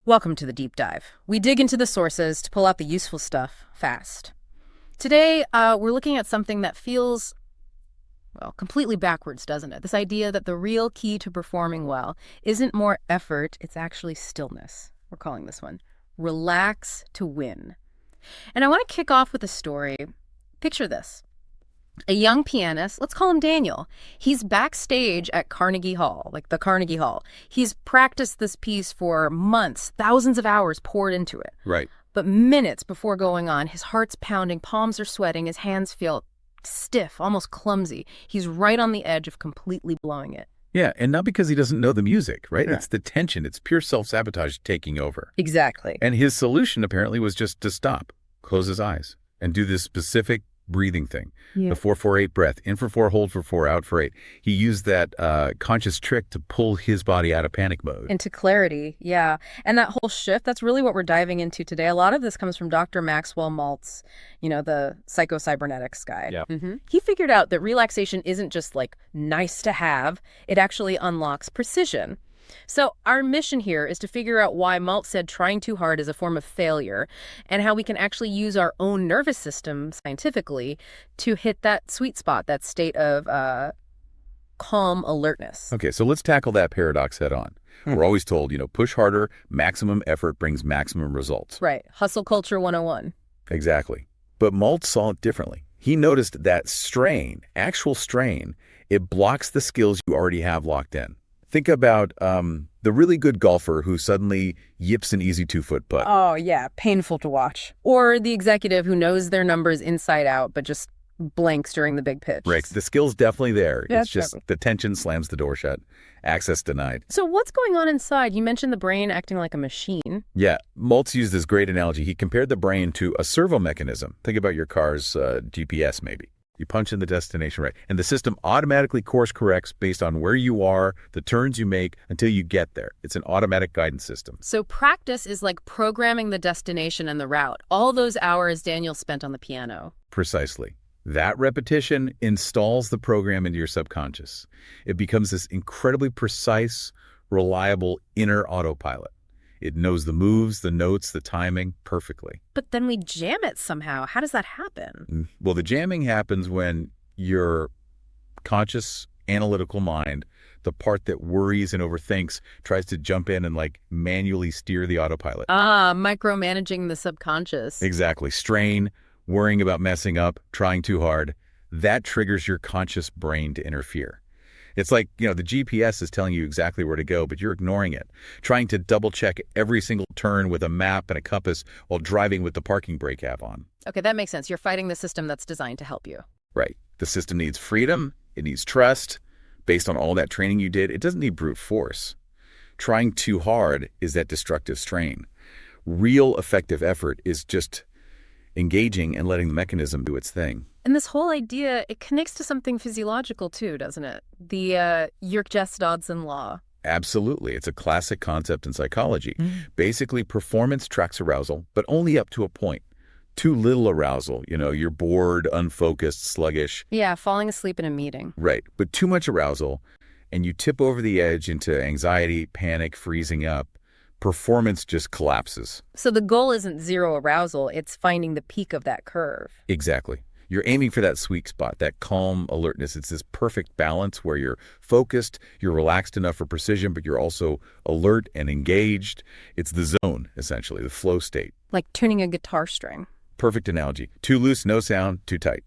Welcome to the deep dive. We dig into the sources to pull out the useful stuff fast. Today, we're looking at something that feels, well, completely backwards, doesn't it? This idea that the real key to performing well isn't more effort, it's actually stillness. We're calling this one Relax to Win. And I want to kick off with a story. Picture this. A young pianist, let's call him Daniel. He's backstage at Carnegie Hall, like the Carnegie Hall. He's practiced this piece for months, thousands of hours poured into it. Right. But minutes before going on, his heart's pounding, palms are sweating, his hands feel stiff, almost clumsy. He's right on the edge of completely blowing it. Yeah, and not because he doesn't know the music, right? Yeah. It's the tension. It's pure self-sabotage taking over. Exactly. And his solution apparently was just to stop, close his eyes, and do this specific breathing thing. Yeah. The 4-4-8 breath, in for 4, hold for 4, out for 8. He used that conscious trick to pull his body out of panic mode. Into clarity, yeah. And that whole shift, that's really what we're diving into today. A lot of this comes from Dr. Maxwell Maltz, the Psycho-Cybernetics guy. Yeah. He figured out that relaxation isn't just like nice to have, it actually unlocks precision. So our mission here is to figure out why Maltz said trying too hard is a form of failure and how we can actually use our own nervous system scientifically to hit that sweet spot, that state of calm alertness. Okay, so let's tackle that paradox head on. We're always told, push harder, maximum effort brings maximum results. Right. Hustle culture 101. Exactly. But Maltz saw it differently. He noticed that strain, actual strain, it blocks the skills you already have locked in. Think about the really good golfer who suddenly yips an easy 2-foot putt. Oh, yeah. Painful to watch. Or the executive who knows their numbers inside out, but just blanks during the big pitch. Right. The skill's definitely there. Yeah, it's just definitely. the tension slams the door shut. Access denied. So what's going on inside? You mentioned the brain acting like a machine. Yeah. Maltz used this great analogy. He compared the brain to a servo-mechanism. Think about your car's GPS, maybe. You punch in the destination, right? And the system automatically course corrects based on where you are, the turns you make until you get there. It's an automatic guidance system. So practice is like programming the destination and the route. All those hours Daniel spent on the piano. Precisely. That repetition installs the program into your subconscious. It becomes this incredibly precise, reliable inner autopilot. It knows the moves, the notes, the timing perfectly. But then we jam it somehow. How does that happen? Well, the jamming happens when your conscious, analytical mind, the part that worries and overthinks, tries to jump in and manually steer the autopilot. Micromanaging the subconscious. Exactly. Strain, worrying about messing up, trying too hard. That triggers your conscious brain to interfere. It's like, the GPS is telling you exactly where to go, but you're ignoring it, trying to double-check every single turn with a map and a compass while driving with the parking brake app on. Okay, that makes sense. You're fighting the system that's designed to help you. Right. The system needs freedom. It needs trust. Based on all that training you did, it doesn't need brute force. Trying too hard is that destructive strain. Real effective effort is just engaging and letting the mechanism do its thing. And this whole idea, it connects to something physiological too, doesn't it? The Yerkes-Dodson law. Absolutely. It's a classic concept in psychology. Basically, performance tracks arousal, but only up to a point. Too little arousal, you're bored, unfocused, sluggish. Yeah, falling asleep in a meeting. Right. But too much arousal, and you tip over the edge into anxiety, panic, freezing up. Performance just collapses. So the goal isn't zero arousal, it's finding the peak of that curve. Exactly. You're aiming for that sweet spot, that calm alertness. It's this perfect balance where you're focused, you're relaxed enough for precision, but you're also alert and engaged. It's the zone, essentially, the flow state. Like tuning a guitar string. Perfect analogy. Too loose, no sound. Too tight.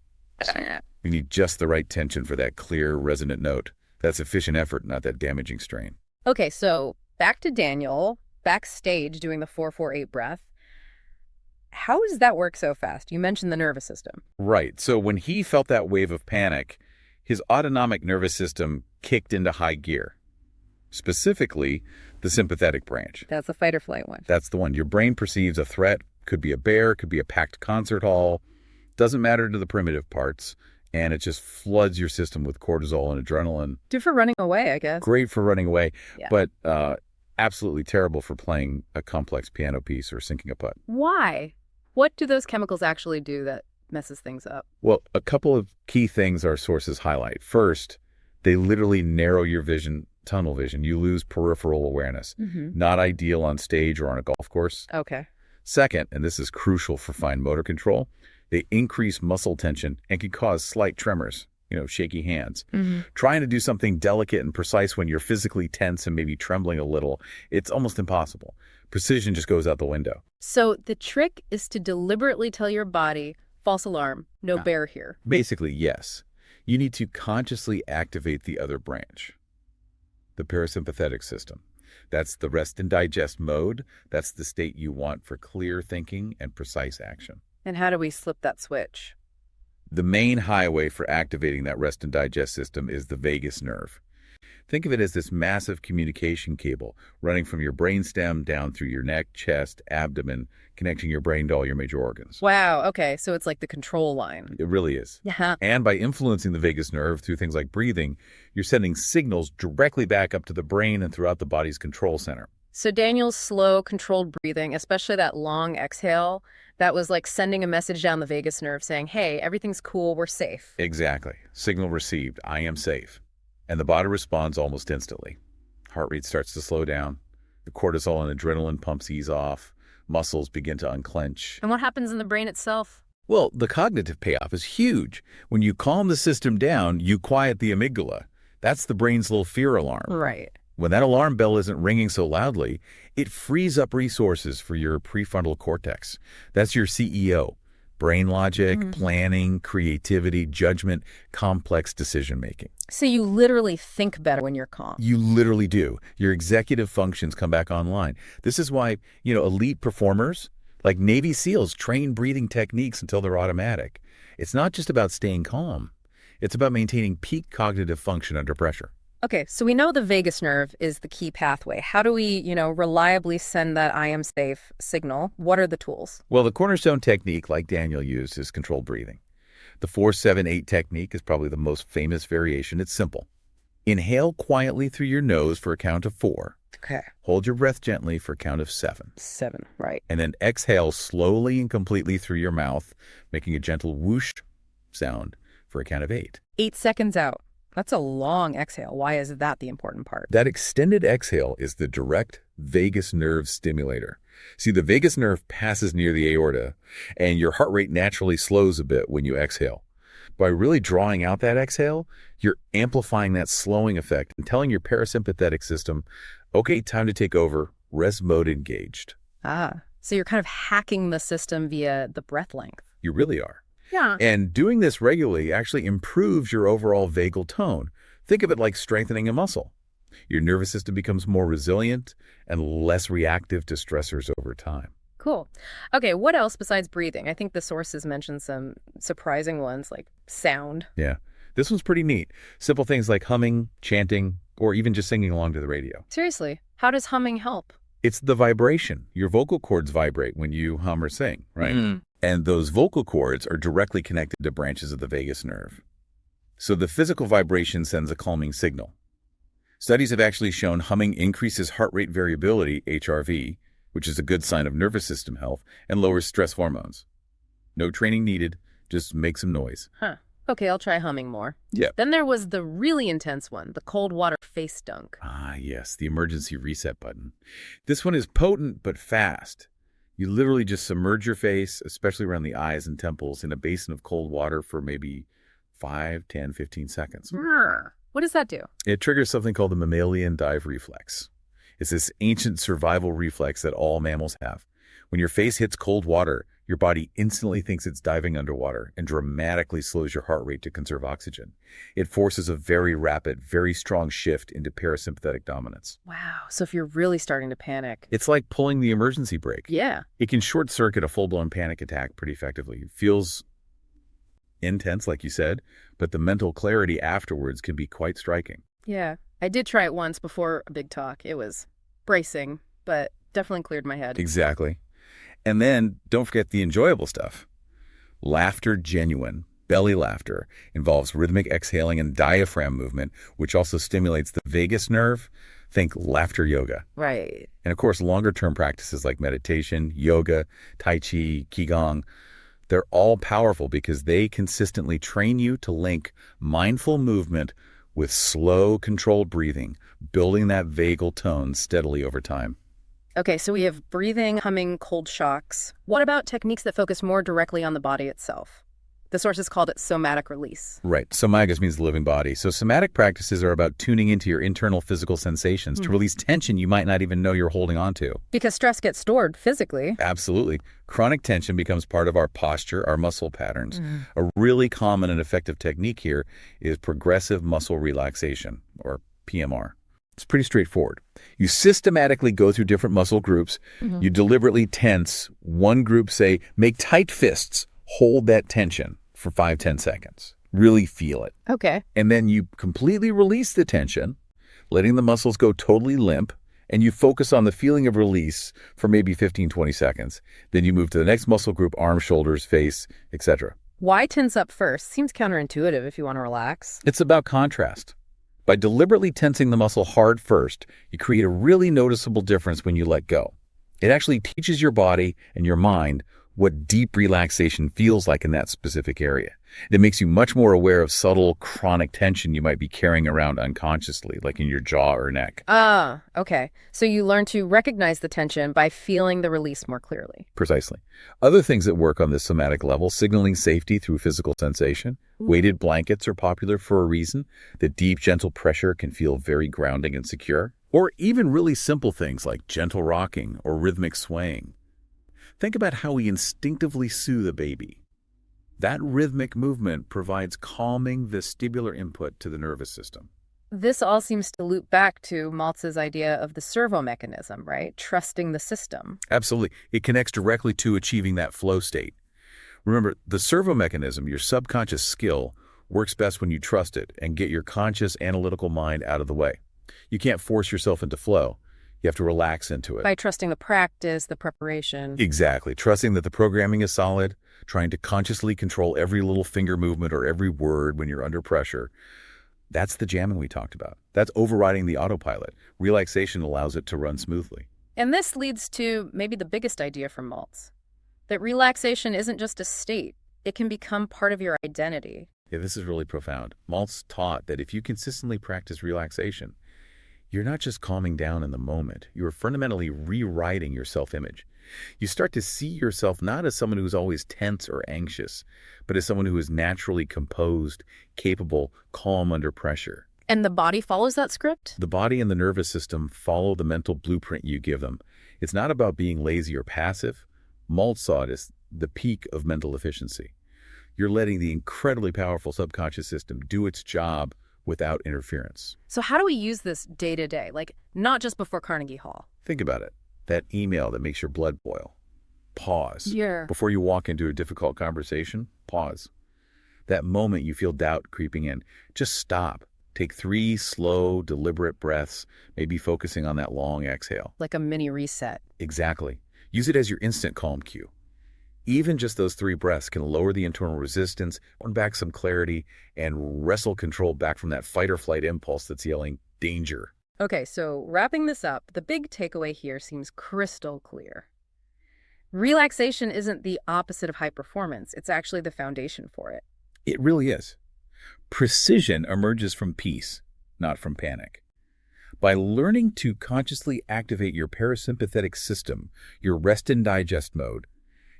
You need just the right tension for that clear, resonant note. That's efficient effort, not that damaging strain. Okay, so back to Daniel, backstage doing the 4-4-8 breath. How does that work so fast? You mentioned the nervous system. Right. So when he felt that wave of panic, his autonomic nervous system kicked into high gear. Specifically, the sympathetic branch. That's the fight or flight one. That's the one. Your brain perceives a threat. Could be a bear, could be a packed concert hall. Doesn't matter to the primitive parts. And it just floods your system with cortisol and adrenaline. Good for running away, I guess. Great for running away, Yeah. but absolutely terrible for playing a complex piano piece or sinking a putt. Why? What do those chemicals actually do that messes things up? Well, a couple of key things our sources highlight. First, they literally narrow your vision tunnel vision. You lose peripheral awareness. Not ideal on stage or on a golf course. Okay. Second, and this is crucial for fine motor control, they increase muscle tension and can cause slight tremors, shaky hands. Trying to do something delicate and precise when you're physically tense and maybe trembling a little, it's almost impossible. Precision just goes out the window. So the trick is to deliberately tell your body, false alarm, no bear here. Basically, yes. You need to consciously activate the other branch, the parasympathetic system. That's the rest and digest mode. That's the state you want for clear thinking and precise action. And how do we flip that switch? The main highway for activating that rest and digest system is the vagus nerve. Think of it as this massive communication cable running from your brainstem down through your neck, chest, abdomen, connecting your brain to all your major organs. Wow, okay, so it's like the control line. It really is. Yeah. And by influencing the vagus nerve through things like breathing, you're sending signals directly back up to the brain and throughout the body's control center. So Daniel's slow, controlled breathing, especially that long exhale, that was like sending a message down the vagus nerve saying, hey, everything's cool, we're safe. Exactly. Signal received, I am safe. And the body responds almost instantly. Heart rate starts to slow down. The cortisol and adrenaline pumps ease off. Muscles begin to unclench. And what happens in the brain itself? Well, the cognitive payoff is huge. When you calm the system down, you quiet the amygdala. That's the brain's little fear alarm. Right. When that alarm bell isn't ringing so loudly, it frees up resources for your prefrontal cortex. That's your CEO. Brain logic, planning, creativity, judgment, complex decision-making. So you literally think better when you're calm. You literally do. Your executive functions come back online. This is why, elite performers, like Navy SEALs, train breathing techniques until they're automatic. It's not just about staying calm. It's about maintaining peak cognitive function under pressure. Okay, so we know the vagus nerve is the key pathway. How do we, reliably send that I am safe signal? What are the tools? Well, the cornerstone technique, like Daniel used, is controlled breathing. The 4-7-8 technique is probably the most famous variation. It's simple. Inhale quietly through your nose for a count of 4. Okay. Hold your breath gently for a count of 7. 7, right. And then exhale slowly and completely through your mouth, making a gentle whoosh sound for a count of 8. 8 seconds out. That's a long exhale. Why is that the important part? That extended exhale is the direct vagus nerve stimulator. See, the vagus nerve passes near the aorta, and your heart rate naturally slows a bit when you exhale. By really drawing out that exhale, you're amplifying that slowing effect and telling your parasympathetic system, okay, time to take over, rest mode engaged. So you're kind of hacking the system via the breath length. You really are. Yeah. And doing this regularly actually improves your overall vagal tone. Think of it like strengthening a muscle. Your nervous system becomes more resilient and less reactive to stressors over time. Cool. Okay, what else besides breathing? I think the sources mentioned some surprising ones like sound. Yeah, this one's pretty neat. Simple things like humming, chanting, or even just singing along to the radio. Seriously, how does humming help? It's the vibration. Your vocal cords vibrate when you hum or sing, right? And those vocal cords are directly connected to branches of the vagus nerve. So the physical vibration sends a calming signal. Studies have actually shown humming increases heart rate variability, HRV, which is a good sign of nervous system health, and lowers stress hormones. No training needed, just make some noise. Okay, I'll try humming more. Yeah. Then there was the really intense one, the cold water face dunk. Yes, the emergency reset button. This one is potent but fast. You literally just submerge your face, especially around the eyes and temples, in a basin of cold water for maybe 5, 10, 15 seconds. What does that do? It triggers something called the mammalian dive reflex. It's this ancient survival reflex that all mammals have. When your face hits cold water, your body instantly thinks it's diving underwater and dramatically slows your heart rate to conserve oxygen. It forces a very rapid, very strong shift into parasympathetic dominance. Wow, so if you're really starting to panic. It's like pulling the emergency brake. Yeah. It can short-circuit a full-blown panic attack pretty effectively. It feels intense, like you said, but the mental clarity afterwards can be quite striking. Yeah, I did try it once before a big talk. It was bracing, but definitely cleared my head. Exactly. And then don't forget the enjoyable stuff. Laughter genuine, belly laughter, involves rhythmic exhaling and diaphragm movement, which also stimulates the vagus nerve. Think laughter yoga. Right. And of course, longer-term practices like meditation, yoga, tai chi, qigong, they're all powerful because they consistently train you to link mindful movement with slow, controlled breathing, building that vagal tone steadily over time. Okay, so we have breathing, humming, cold shocks. What about techniques that focus more directly on the body itself? The sources called it somatic release. Right. Somagus means the living body. So somatic practices are about tuning into your internal physical sensations to release tension you might not even know you're holding on to. Because stress gets stored physically. Absolutely. Chronic tension becomes part of our posture, our muscle patterns. A really common and effective technique here is progressive muscle relaxation, or PMR. It's pretty straightforward. You systematically go through different muscle groups. You deliberately tense one group, say, make tight fists, hold that tension for 5-10 seconds. Really feel it. Okay. And then you completely release the tension, letting the muscles go totally limp, and you focus on the feeling of release for maybe 15-20 seconds. Then you move to the next muscle group, arms, shoulders, face, etc. Why tense up first? Seems counterintuitive if you want to relax. It's about contrast. By deliberately tensing the muscle hard first, you create a really noticeable difference when you let go. It actually teaches your body and your mind what deep relaxation feels like in that specific area. It makes you much more aware of subtle, chronic tension you might be carrying around unconsciously, like in your jaw or neck. Ah, okay. So you learn to recognize the tension by feeling the release more clearly. Precisely. Other things that work on this somatic level, signaling safety through physical sensation. Weighted blankets are popular for a reason. The deep, gentle pressure can feel very grounding and secure. Or even really simple things like gentle rocking or rhythmic swaying. Think about how we instinctively soothe a baby. That rhythmic movement provides calming vestibular input to the nervous system. This all seems to loop back to Maltz's idea of the servo-mechanism, right? Trusting the system. Absolutely. It connects directly to achieving that flow state. Remember, the servo-mechanism, your subconscious skill, works best when you trust it and get your conscious analytical mind out of the way. You can't force yourself into flow. You have to relax into it. By trusting the practice, the preparation. Exactly. Trusting that the programming is solid, trying to consciously control every little finger movement or every word when you're under pressure. That's the jamming we talked about. That's overriding the autopilot. Relaxation allows it to run smoothly. And this leads to maybe the biggest idea from Maltz, that relaxation isn't just a state. It can become part of your identity. Yeah, this is really profound. Maltz taught that if you consistently practice relaxation, you're not just calming down in the moment. You're fundamentally rewriting your self-image. You start to see yourself not as someone who's always tense or anxious, but as someone who is naturally composed, capable, calm under pressure. And the body follows that script? The body and the nervous system follow the mental blueprint you give them. It's not about being lazy or passive. Maltz saw it as the peak of mental efficiency. You're letting the incredibly powerful subconscious system do its job without interference. So how do we use this day to day? Like, not just before Carnegie Hall. Think about it. That email that makes your blood boil. Pause. Yeah. Before you walk into a difficult conversation, pause. That moment you feel doubt creeping in, just stop. Take 3 slow, deliberate breaths, maybe focusing on that long exhale. Like a mini reset. Exactly. Use it as your instant calm cue. Even just those 3 breaths can lower the internal resistance, earn back some clarity, and wrestle control back from that fight or flight impulse that's yelling, danger. Okay, so wrapping this up, the big takeaway here seems crystal clear. Relaxation isn't the opposite of high performance. It's actually the foundation for it. It really is. Precision emerges from peace, not from panic. By learning to consciously activate your parasympathetic system, your rest and digest mode,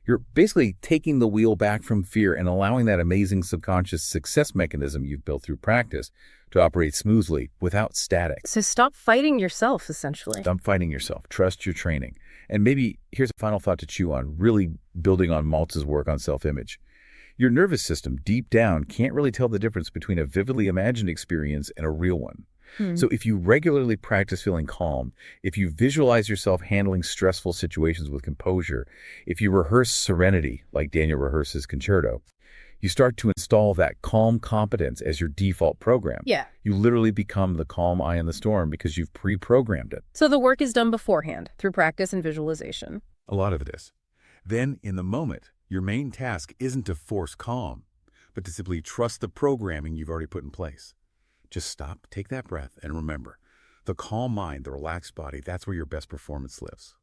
you're basically taking the wheel back from fear and allowing that amazing subconscious success mechanism you've built through practice to operate smoothly without static. So stop fighting yourself, essentially. Stop fighting yourself. Trust your training. And maybe here's a final thought to chew on, really building on Maltz's work on self-image. Your nervous system, deep down, can't really tell the difference between a vividly imagined experience and a real one. So if you regularly practice feeling calm, if you visualize yourself handling stressful situations with composure, if you rehearse serenity, like Daniel rehearses concerto, you start to install that calm competence as your default program. Yeah. You literally become the calm eye in the storm because you've pre-programmed it. So the work is done beforehand, through practice and visualization. A lot of it is. Then, in the moment, your main task isn't to force calm, but to simply trust the programming you've already put in place. Just stop, take that breath, and remember, the calm mind, the relaxed body, that's where your best performance lives.